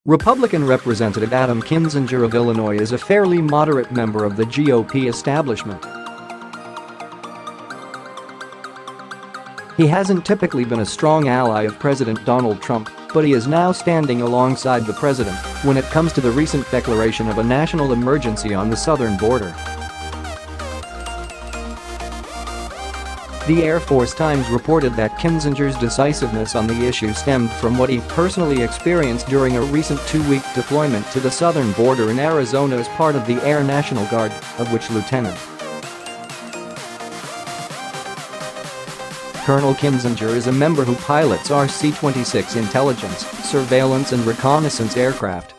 Republican Representative Adam Kinzinger of Illinois is a fairly moderate member of the GOP establishment. He hasn't typically been a strong ally of President Donald Trump, but he is now standing alongside the president when it comes to the recent declaration of a national emergency on the southern border. The Air Force Times reported that Kinzinger's decisiveness on the issue stemmed from what he personally experienced during a recent two-week deployment to the southern border in Arizona as part of the Air National Guard, of which Lieutenant Colonel Kinzinger is a member who pilots RC-26 intelligence, surveillance and reconnaissance aircraft.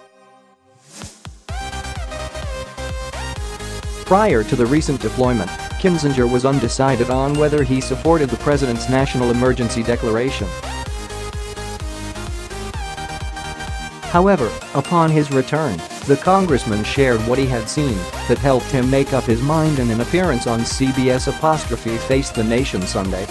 Prior to the recent deployment, Kinzinger was undecided on whether he supported the president's national emergency declaration. However, upon his return, the congressman shared what he had seen that helped him make up his mind in an appearance on CBS' Face the Nation Sunday.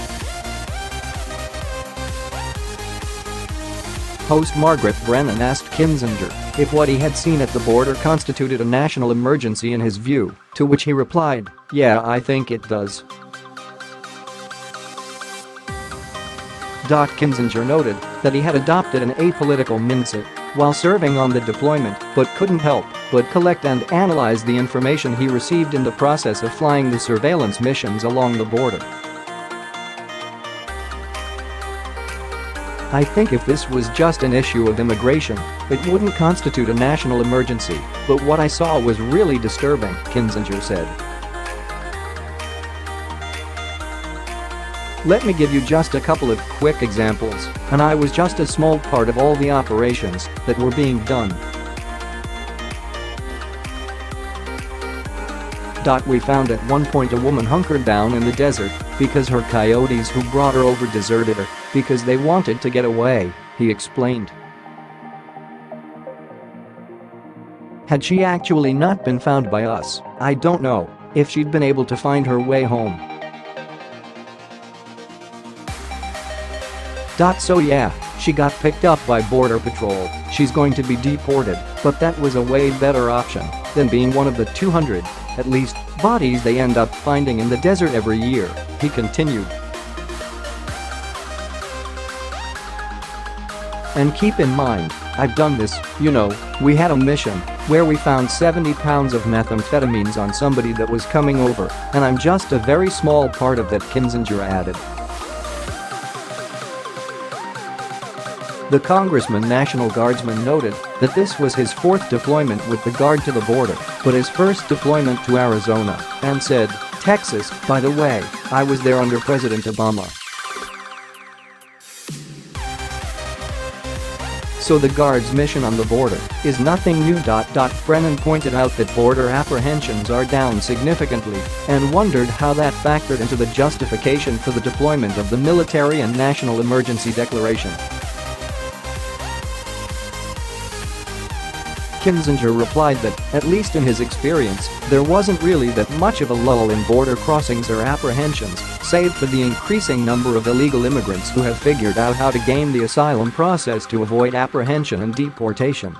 Host Margaret Brennan asked Kinzinger if what he had seen at the border constituted a national emergency in his view, to which he replied, "Yeah, I think it does." Kinzinger noted that he had adopted an apolitical mindset while serving on the deployment but couldn't help but collect and analyze the information he received in the process of flying the surveillance missions along the border. "I think if this was just an issue of immigration, it wouldn't constitute a national emergency, but what I saw was really disturbing," Kinzinger said. "Let me give you just a couple of quick examples, and I was just a small part of all the operations that were being done. We found at one point a woman hunkered down in the desert because her coyotes who brought her over deserted her because they wanted to get away," he explained. "Had she actually not been found by us, I don't know if she'd been able to find her way home." "So yeah, she got picked up by Border Patrol, she's going to be deported, but that was a way better option than being one of the 200, at least, bodies they end up finding in the desert every year," he continued. "And keep in mind, I've done this, we had a mission where we found 70 pounds of methamphetamines on somebody that was coming over, and I'm just a very small part of that," Kinzinger added. The Congressman National Guardsman noted that this was his fourth deployment with the Guard to the border, but his first deployment to Arizona, and said, "Texas, by the way, I was there under President Obama." So the Guard's mission on the border is nothing new. Brennan pointed out that border apprehensions are down significantly and wondered how that factored into the justification for the deployment of the military and national emergency declaration. Kinzinger replied that, at least in his experience, there wasn't really that much of a lull in border crossings or apprehensions, save for the increasing number of illegal immigrants who have figured out how to game the asylum process to avoid apprehension and deportation.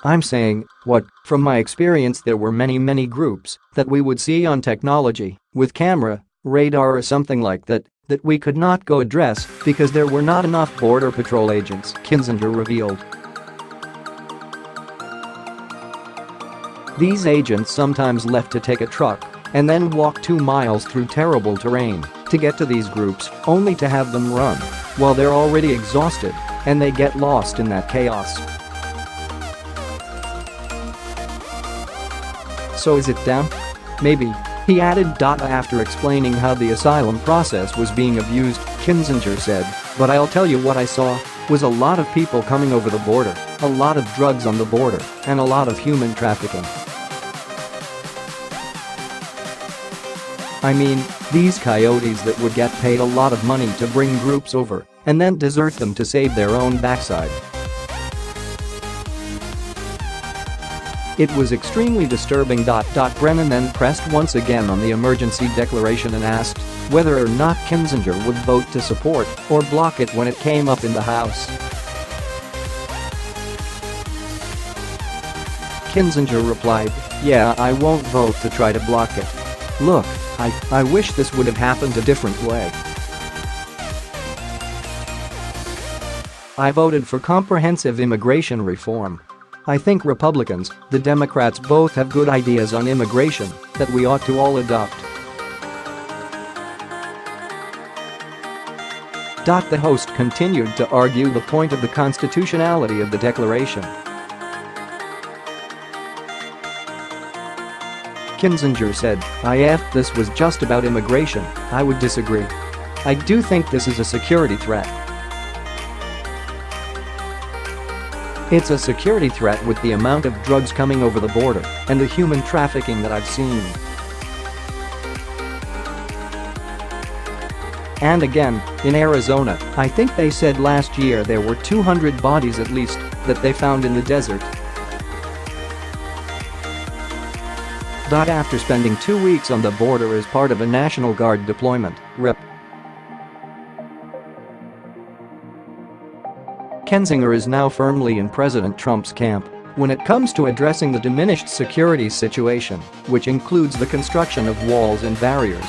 "I'm saying, from my experience there were many groups that we would see on technology, with camera, radar or something like that we could not go address because there were not enough Border Patrol agents," Kinzinger revealed. "These agents sometimes left to take a truck and then walk 2 miles through terrible terrain to get to these groups, only to have them run while they're already exhausted and they get lost in that chaos. So is it down? Maybe," he added. After explaining how the asylum process was being abused, Kinzinger said, "But I'll tell you what I saw was a lot of people coming over the border, a lot of drugs on the border, and a lot of human trafficking. I mean, these coyotes that would get paid a lot of money to bring groups over and then desert them to save their own backside." It was extremely disturbing. Brennan then pressed once again on the emergency declaration and asked whether or not Kinzinger would vote to support or block it when it came up in the House. Kinzinger replied, "Yeah, I won't vote to try to block it. Look, I wish this would have happened a different way. I voted for comprehensive immigration reform. I think Republicans, the Democrats both have good ideas on immigration that we ought to all adopt." The host continued to argue the point of the constitutionality of the declaration. Kinzinger said, "If this was just about immigration, I would disagree. I do think this is a security threat. It's a security threat with the amount of drugs coming over the border and the human trafficking that I've seen." And again, in Arizona, I think they said last year there were 200 bodies at least that they found in the desert. After spending 2 weeks on the border as part of a National Guard deployment, Rep. Kinzinger is now firmly in President Trump's camp when it comes to addressing the diminished security situation, which includes the construction of walls and barriers.